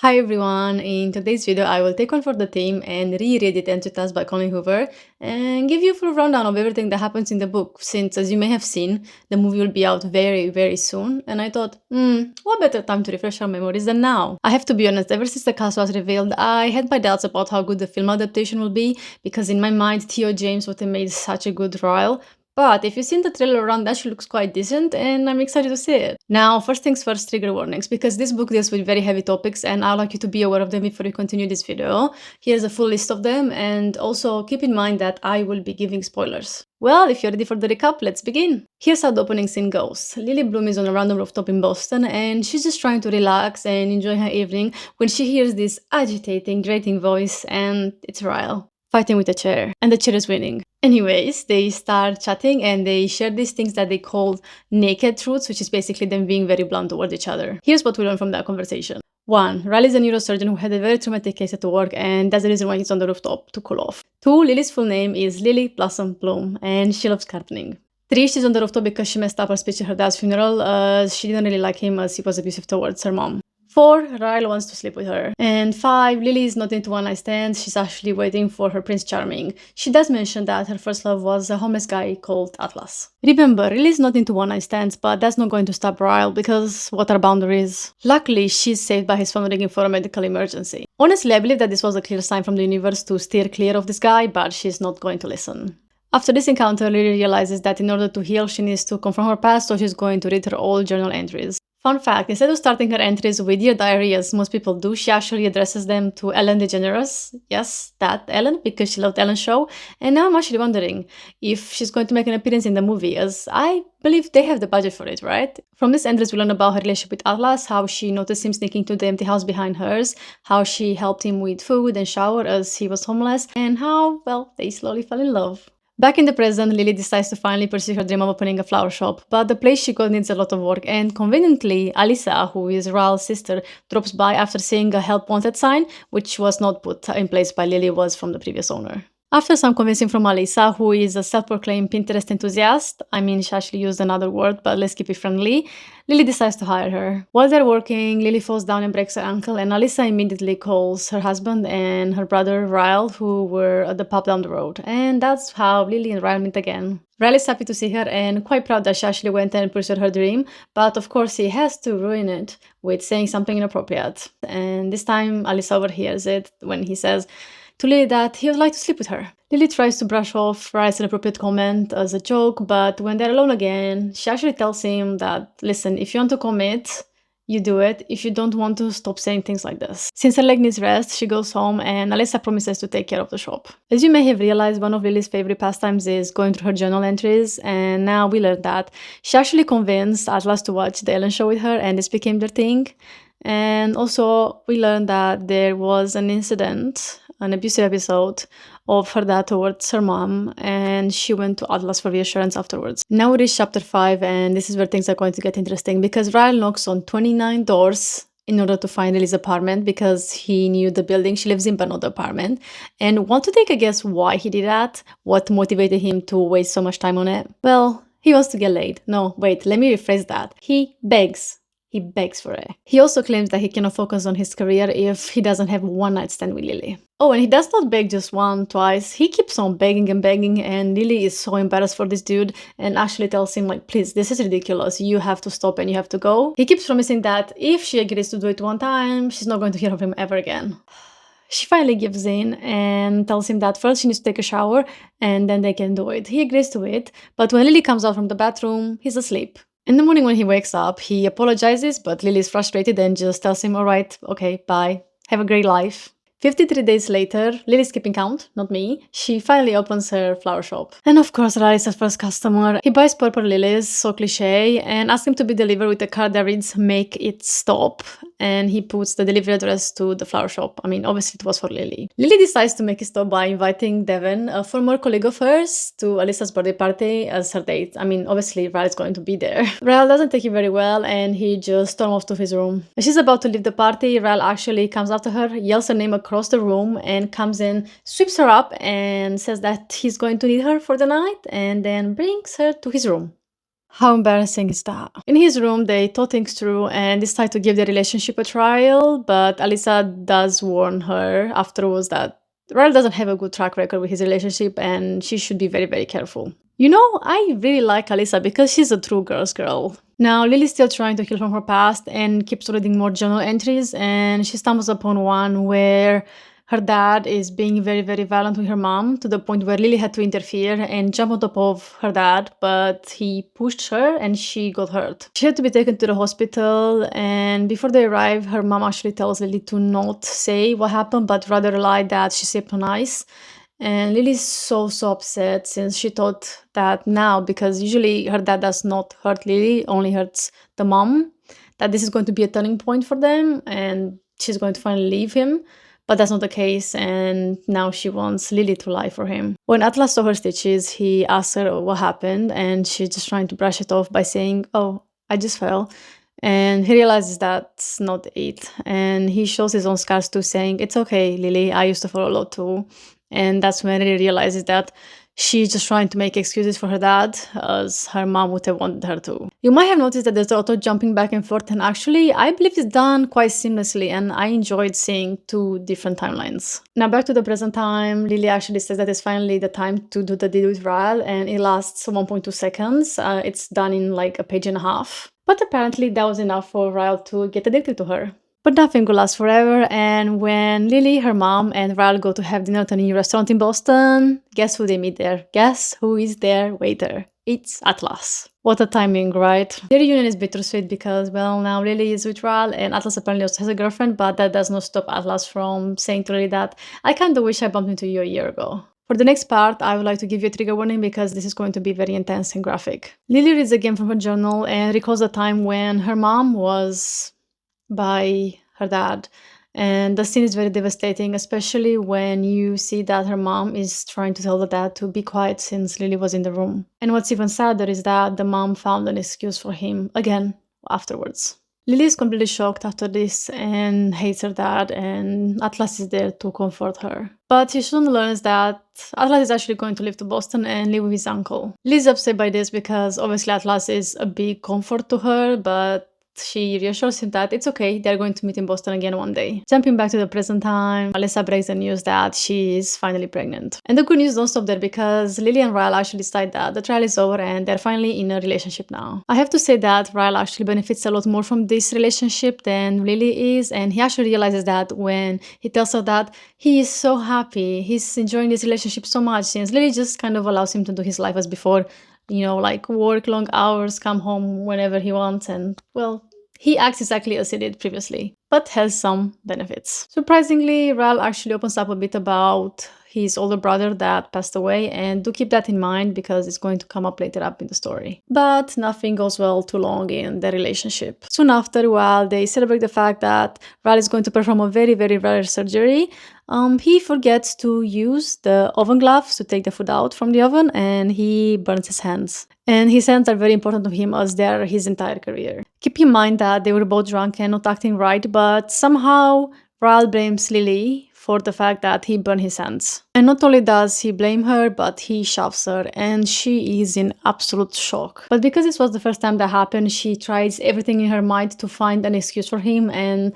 Hi everyone, in today's video I will take one for the team and reread it Entry Task by Colin Hoover and give you a full rundown of everything that happens in the book since, as you may have seen, the movie will be out very soon and I thought, what better time to refresh our memories than now? I have to be honest, ever since the cast was revealed I had my doubts about how good the film adaptation will be because in my mind Theo James would have made such a good Royal. But if you've seen the trailer around, that she looks quite decent and I'm excited to see it. Now, first things first, trigger warnings, because this book deals with very heavy topics and I'd like you to be aware of them before we continue this video. Here's a full list of them and also keep in mind that I will be giving spoilers. Well, if you're ready for the recap, let's begin. Here's how the opening scene goes. Lily Bloom is on a random rooftop in Boston and she's just trying to relax and enjoy her evening when she hears this agitating, grating voice and it's Ryle fighting with a chair, and the chair is winning. Anyways, they start chatting and they share these things that they call naked truths, which is basically them being very blunt toward each other. Here's what we learn from that conversation. 1. Riley is a neurosurgeon who had a very traumatic case at work and that's the reason why he's on the rooftop, to cool off. 2. Lily's full name is Lily Blossom Bloom and she loves gardening. 3. She's on the rooftop because she messed up her speech at her dad's funeral. She didn't really like him as he was abusive towards her mom. 4. Ryle wants to sleep with her. And 5. Lily is not into one-night stands, she's actually waiting for her Prince Charming. She does mention that her first love was a homeless guy called Atlas. Remember, Lily is not into one-night stands, but that's not going to stop Ryle because what are boundaries? Luckily, she's saved by his phone ringing for a medical emergency. Honestly, I believe that this was a clear sign from the universe to steer clear of this guy, but she's not going to listen. After this encounter, Lily realizes that in order to heal, she needs to confront her past, so she's going to read her old journal entries. Fun fact, instead of starting her entries with Dear Diary as most people do, she actually addresses them to Ellen DeGeneres. Yes, that Ellen, because she loved Ellen's show. And now I'm actually wondering if she's going to make an appearance in the movie, as I believe they have the budget for it, right? From this entries we learn about her relationship with Atlas, how she noticed him sneaking to the empty house behind hers, how she helped him with food and shower as he was homeless, and how, well, they slowly fell in love. Back in the present, Lily decides to finally pursue her dream of opening a flower shop, but the place she got needs a lot of work and conveniently, Alyssa, who is Ryle's sister, drops by after seeing a help wanted sign, which was not put in place by Lily, was from the previous owner. After some convincing from Alyssa, who is a self-proclaimed Pinterest enthusiast, I mean she actually used another word but let's keep it friendly, Lily decides to hire her. While they're working, Lily falls down and breaks her ankle and Alyssa immediately calls her husband and her brother Ryle, who were at the pub down the road, and that's how Lily and Ryle meet again. Ryle is happy to see her and quite proud that she actually went and pursued her dream, but of course he has to ruin it with saying something inappropriate. And this time Alyssa overhears it when he says to Lily that he would like to sleep with her. Lily tries to brush off Ryle's inappropriate comment as a joke, but when they're alone again, she actually tells him that, listen, if you want to commit, you do it. If you don't want to, stop saying things like this. Since her leg needs rest, she goes home and Alyssa promises to take care of the shop. As you may have realized, one of Lily's favorite pastimes is going through her journal entries, and now we learned that she actually convinced Atlas to watch the Ellen show with her and this became their thing. And also we learned that there was an incident, an abusive episode of her dad towards her mom, and she went to Atlas for reassurance afterwards. Now we reach chapter 5 and this is where things are going to get interesting because Ryle knocks on 29 doors in order to find Lily's apartment because he knew the building she lives in but not the apartment. And want to take a guess why he did that? What motivated him to waste so much time on it? Well, he wants to get laid. No, wait, let me rephrase that. He begs. He begs for it. He also claims that he cannot focus on his career if he doesn't have one night stand with Lily. Oh, and he does not beg just one, twice. He keeps on begging and Lily is so embarrassed for this dude and actually tells him like, please, this is ridiculous. You have to stop and you have to go. He keeps promising that if she agrees to do it one time, she's not going to hear of him ever again. She finally gives in and tells him that first she needs to take a shower and then they can do it. He agrees to it, but when Lily comes out from the bathroom, he's asleep. In the morning when he wakes up, he apologizes, but Lily is frustrated and just tells him, alright, okay, bye, have a great life. 53 days later, Lily's keeping count, not me, she finally opens her flower shop. And of course, Riley is her first customer. He buys purple lilies, so cliche, and asks him to be delivered with a card that reads, make it stop. And he puts the delivery address to the flower shop. I mean, obviously it was for Lily. Lily decides to make it stop by inviting Devon, a former colleague of hers, to Alyssa's birthday party as her date. I mean, obviously Riley's going to be there. Ryle doesn't take it very well and he just storms off to his room. As she's about to leave the party, Ryle actually comes after her, yells her name across the room and comes in, sweeps her up and says that he's going to need her for the night and then brings her to his room. How embarrassing is that? In his room, they thought things through and decide to give their relationship a trial, but Alyssa does warn her afterwards that Ryle doesn't have a good track record with his relationship and she should be very, very careful. You know, I really like Alyssa because she's a true girl's girl. Now, Lily's still trying to heal from her past and keeps reading more journal entries, and she stumbles upon one where her dad is being very, very violent with her mom to the point where Lily had to interfere and jump on top of her dad, but he pushed her and she got hurt. She had to be taken to the hospital, and before they arrive, her mom actually tells Lily to not say what happened, but rather lie that she slipped on ice. And Lily's so upset since she thought that now, because usually her dad does not hurt Lily, only hurts the mom, that this is going to be a turning point for them and she's going to finally leave him. But that's not the case, and now she wants Lily to lie for him. When Atlas saw her stitches, he asked her what happened, and she's just trying to brush it off by saying, "Oh, I just fell." And he realizes that's not it. And he shows his own scars too, saying, "It's okay, Lily, I used to fall a lot too." And that's when he realizes that she's just trying to make excuses for her dad, as her mom would have wanted her to. You might have noticed that there's auto jumping back and forth, and actually, I believe it's done quite seamlessly, and I enjoyed seeing two different timelines. Now, back to the present time, Lily actually says that it's finally the time to do the deed with Ryle, and it lasts 1.2 seconds. It's done in like a page and a half. But apparently, that was enough for Ryle to get addicted to her. But nothing will last forever, and when Lily, her mom, and Ryle go to have dinner at a new restaurant in Boston, guess who they meet there? Guess who is their waiter? It's Atlas. What a timing, right? Their reunion is bittersweet because, well, now Lily is with Ryle, and Atlas apparently also has a girlfriend, but that does not stop Atlas from saying to Lily that, "I kinda wish I bumped into you a year ago." For the next part, I would like to give you a trigger warning because this is going to be very intense and graphic. Lily reads again from her journal and recalls the time when her mom was by her dad, and the scene is very devastating, especially when you see that her mom is trying to tell the dad to be quiet since Lily was in the room. And what's even sadder is that the mom found an excuse for him again afterwards. Lily is completely shocked after this and hates her dad, and Atlas is there to comfort her. But she soon learns that Atlas is actually going to live to Boston and live with his uncle. Lily's upset by this because obviously Atlas is a big comfort to her, but she reassures him that it's okay, they're going to meet in Boston again one day. Jumping back to the present time, Alyssa breaks the news that she is finally pregnant. And the good news don't stop there because Lily and Ryle actually decide that the trial is over and they're finally in a relationship now. I have to say that Ryle actually benefits a lot more from this relationship than Lily is, and he actually realizes that when he tells her that he is so happy, he's enjoying this relationship so much since Lily just kind of allows him to do his life as before. You know, like work long hours, come home whenever he wants, and, well, he acts exactly as he did previously, but has some benefits. Surprisingly, Ryle actually opens up a bit about his older brother that passed away, and do keep that in mind because it's going to come up later up in the story. But nothing goes well too long in their relationship. Soon after, while they celebrate the fact that Ryle is going to perform a very, very rare surgery, he forgets to use the oven gloves to take the food out from the oven, and he burns his hands. And his hands are very important to him as they are his entire career. Keep in mind that they were both drunk and not acting right, but somehow Ryle blames Lily for the fact that he burned his hands. And not only does he blame her, but he shoves her, and she is in absolute shock. But because this was the first time that happened, she tries everything in her mind to find an excuse for him and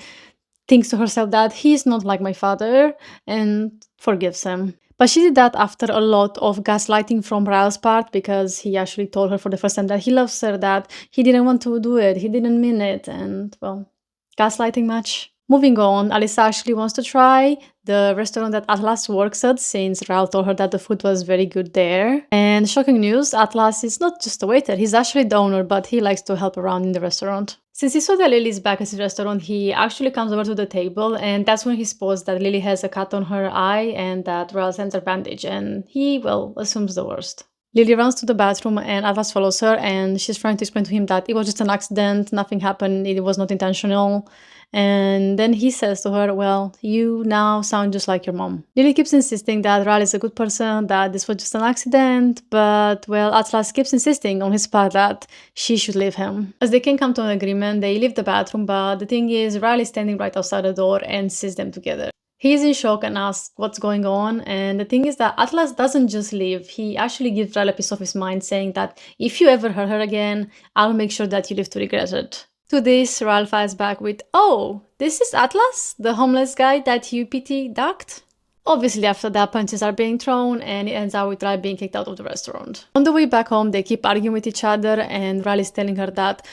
thinks to herself that he's not like my father and forgives him. But she did that after a lot of gaslighting from Ryle's part because he actually told her for the first time that he loves her, that he didn't want to do it, he didn't mean it, and, well, gaslighting much? Moving on, Alyssa actually wants to try the restaurant that Atlas works at since Ryle told her that the food was very good there. And shocking news, Atlas is not just a waiter, he's actually the owner, but he likes to help around in the restaurant. Since he saw that Lily is back at his restaurant, he actually comes over to the table, and that's when he spots that Lily has a cut on her eye and that Ryle's hands are bandaged, and he, well, assumes the worst. Lily runs to the bathroom and Atlas follows her, and she's trying to explain to him that it was just an accident, nothing happened, it was not intentional. And then he says to her, "Well, you now sound just like your mom." Lily keeps insisting that Ryle is a good person, that this was just an accident, but, well, Atlas keeps insisting on his part that she should leave him. As they can come to an agreement, they leave the bathroom, but the thing is, Ryle is standing right outside the door and sees them together. He's in shock and asks what's going on. And the thing is that Atlas doesn't just leave. He actually gives Ral a piece of his mind, saying that if you ever hurt her again, I'll make sure that you live to regret it. To this, Ral fights back with, "Oh, this is Atlas, the homeless guy that you pity ducked?" Obviously, after that, punches are being thrown, and it ends out with Ral being kicked out of the restaurant. On the way back home, they keep arguing with each other, and Ral is telling her that,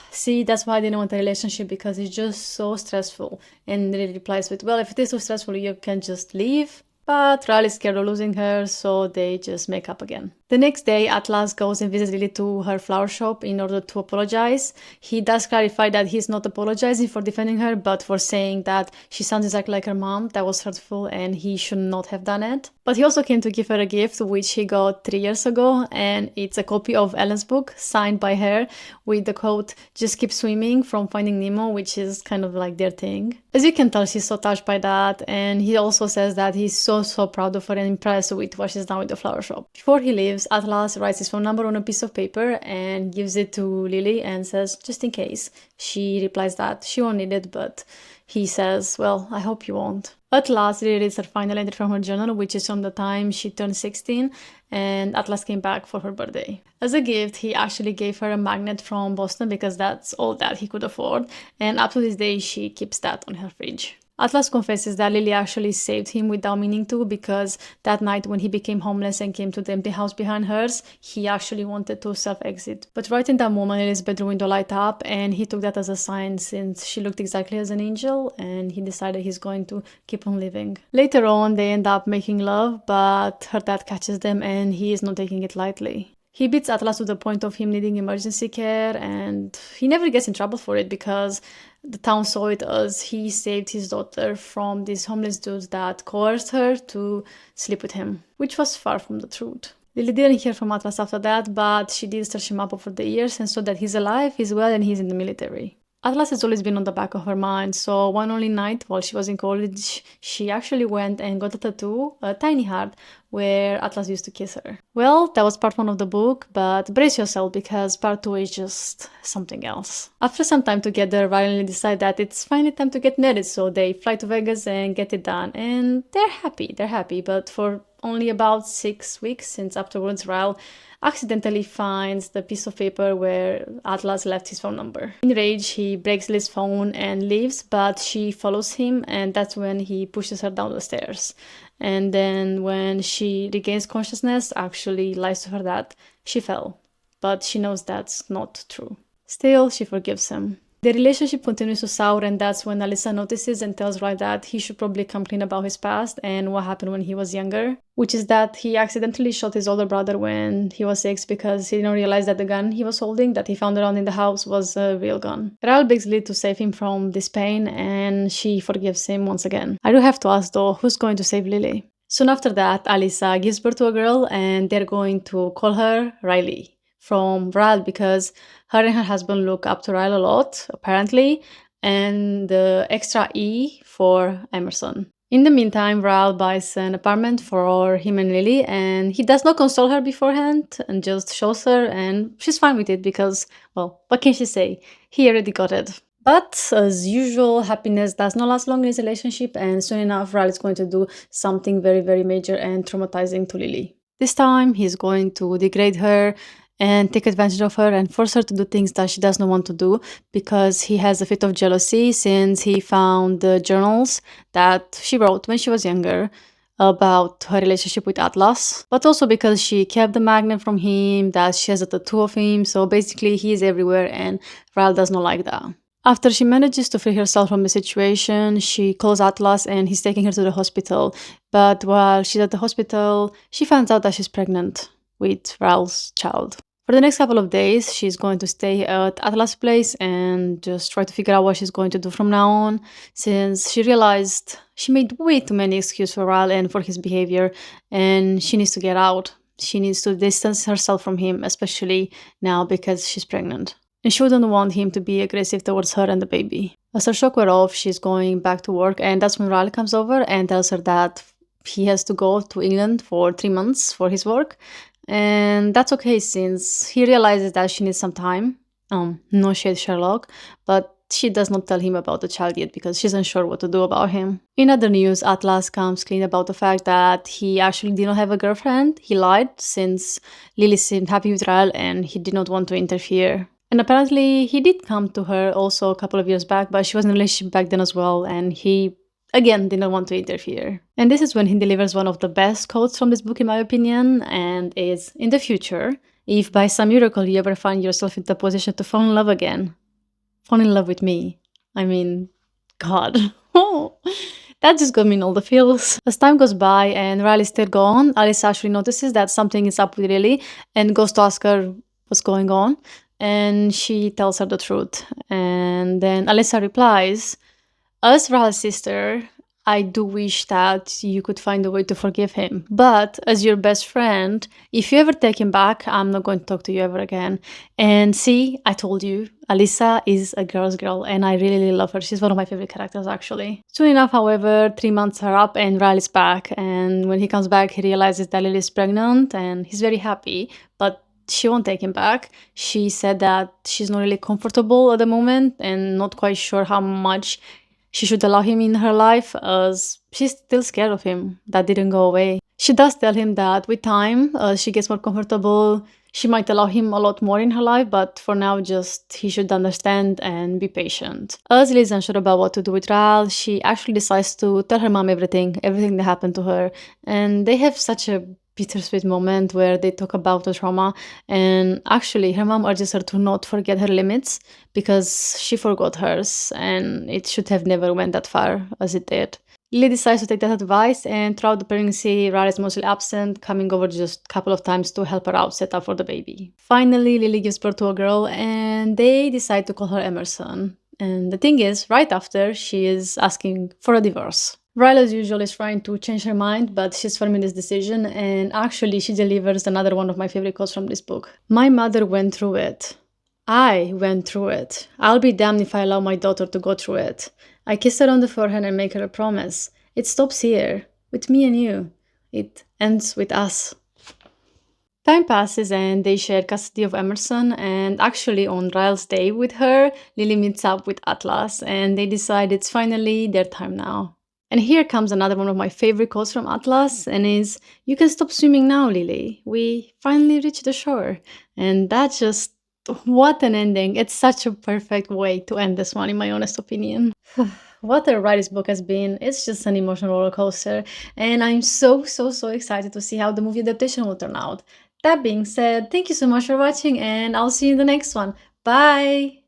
see, that's why I didn't want a relationship, because it's just so stressful. And Lily replies with, well, if it is so stressful, you can just leave. But Ral is scared of losing her, so they just make up again. The next day, Atlas goes and visits Lily to her flower shop in order to apologize. He does clarify that he's not apologizing for defending her, but for saying that she sounds exactly like her mom. That was hurtful and he should not have done it. But he also came to give her a gift, which he got 3 years ago, and it's a copy of Ellen's book, signed by her, with the quote, "Just keep swimming," from Finding Nemo, which is kind of like their thing. As you can tell, she's so touched by that, and he also says that he's so proud of her and impressed with what she's done with the flower shop. Before he leaves, Atlas writes his phone number on a piece of paper and gives it to Lily and says, just in case. She replies that she won't need it, but he says, well, I hope you won't. At last, Lily reads her final entry from her journal, which is from the time she turned 16, and Atlas came back for her birthday. As a gift, he actually gave her a magnet from Boston because that's all that he could afford, and up to this day, she keeps that on her fridge. Atlas confesses that Lily actually saved him without meaning to, because that night when he became homeless and came to the empty house behind hers, he actually wanted to self-exit. But right in that moment, Lily's bedroom window lighted up, and he took that as a sign since she looked exactly as an angel, and he decided he's going to keep on living. Later on, they end up making love, but her dad catches them and he is not taking it lightly. He beats Atlas to the point of him needing emergency care, and he never gets in trouble for it because the town saw it as he saved his daughter from these homeless dudes that coerced her to sleep with him, which was far from the truth. Lily didn't hear from Atlas after that, but she did search him up over the years and saw that he's alive, he's well, and he's in the military. Atlas has always been on the back of her mind, so one only night while she was in college, she actually went and got a tattoo, a tiny heart, where Atlas used to kiss her. Well, that was part 1 of the book, but brace yourself because part 2 is just something else. After some time together, Riley and Lily decide that it's finally time to get married, so they fly to Vegas and get it done, and they're happy, but for only about 6 weeks, since afterwards Riley accidentally finds the piece of paper where Atlas left his phone number. In rage, he breaks Lily's phone and leaves, but she follows him, and that's when he pushes her down the stairs. And then when she regains consciousness, actually lies to her that she fell, but she knows that's not true. Still, she forgives him. The relationship continues to sour, and that's when Alyssa notices and tells Riley that he should probably come clean about his past and what happened when he was younger, which is that he accidentally shot his older brother when he was 6 because he didn't realize that the gun he was holding that he found around in the house was a real gun. Riley begs Lily to save him from this pain, and she forgives him once again. I do have to ask though, who's going to save Lily? Soon after that, Alyssa gives birth to a girl, and they're going to call her Riley from Riley because her and her husband look up to Riley a lot, apparently, and the extra E for Emerson. In the meantime, Riley buys an apartment for him and Lily, and he does not console her beforehand and just shows her, and she's fine with it because, well, what can she say? He already got it. But as usual, happiness does not last long in his relationship, and soon enough, Riley is going to do something very major and traumatizing to Lily. This time, he's going to degrade her and take advantage of her and force her to do things that she does not want to do because he has a fit of jealousy since he found the journals that she wrote when she was younger about her relationship with Atlas, but also because she kept the magnet from him, that she has a tattoo of him, so basically he is everywhere and Riley does not like that. After she manages to free herself from the situation, she calls Atlas and he's taking her to the hospital, but while she's at the hospital, she finds out that she's pregnant with Riley's child. For the next couple of days, she's going to stay at Atlas' place and just try to figure out what she's going to do from now on, since she realized she made way too many excuses for Riley and for his behavior, and she needs to get out. She needs to distance herself from him, especially now because she's pregnant. And she wouldn't want him to be aggressive towards her and the baby. As her shock wears off, she's going back to work, and that's when Riley comes over and tells her that he has to go to England for 3 months for his work. And that's okay since he realizes that she needs some time. No shade, Sherlock, but she does not tell him about the child yet because she's unsure what to do about him. In other news, Atlas comes clean about the fact that he actually did not have a girlfriend. He lied since Lily seemed happy with Ryle and he did not want to interfere. And apparently he did come to her also a couple of years back, but she was in a relationship back then as well, and he again did not want to interfere. And this is when he delivers one of the best quotes from this book in my opinion, and is, in the future, if by some miracle you ever find yourself in the position to fall in love again, fall in love with me. I mean, God. That just got me in all the feels. As time goes by and Riley is still gone, Alice actually notices that something is up with Lily and goes to ask her what's going on. And she tells her the truth. And then Alyssa replies, as Riley's sister, I do wish that you could find a way to forgive him. But as your best friend, if you ever take him back, I'm not going to talk to you ever again. And see, I told you, Alyssa is a girl's girl and I really, really love her. She's one of my favorite characters, actually. Soon enough, however, 3 months are up and Riley's back. And when he comes back, he realizes that Lily's pregnant and he's very happy. But she won't take him back. She said that she's not really comfortable at the moment and not quite sure how much she should allow him in her life, as she's still scared of him. That didn't go away. She does tell him that with time, as she gets more comfortable, she might allow him a lot more in her life, but for now, just he should understand and be patient. As Liz is unsure about what to do with Ral, she actually decides to tell her mom everything that happened to her, and they have such a bittersweet moment where they talk about the trauma, and actually her mom urges her to not forget her limits because she forgot hers and it should have never went that far as it did. Lily decides to take that advice, and throughout the pregnancy, Riley is mostly absent, coming over just a couple of times to help her out set up for the baby. Finally, Lily gives birth to a girl and they decide to call her Emerson. And the thing is, right after, she is asking for a divorce. Riley, as usual, is trying to change her mind, but she's firm in this decision, and actually she delivers another one of my favorite quotes from this book. My mother went through it. I went through it. I'll be damned if I allow my daughter to go through it. I kiss her on the forehead and make her a promise. It stops here, with me and you. It ends with us. Time passes and they share custody of Emerson, and actually on Ryle's day with her, Lily meets up with Atlas and they decide it's finally their time now. And here comes another one of my favorite quotes from Atlas, and is, you can stop swimming now, Lily. We finally reached the shore. And that just, what an ending. It's such a perfect way to end this one, in my honest opinion. What a ride this book has been. It's just an emotional roller coaster. And I'm so excited to see how the movie adaptation will turn out. That being said, thank you so much for watching and I'll see you in the next one. Bye!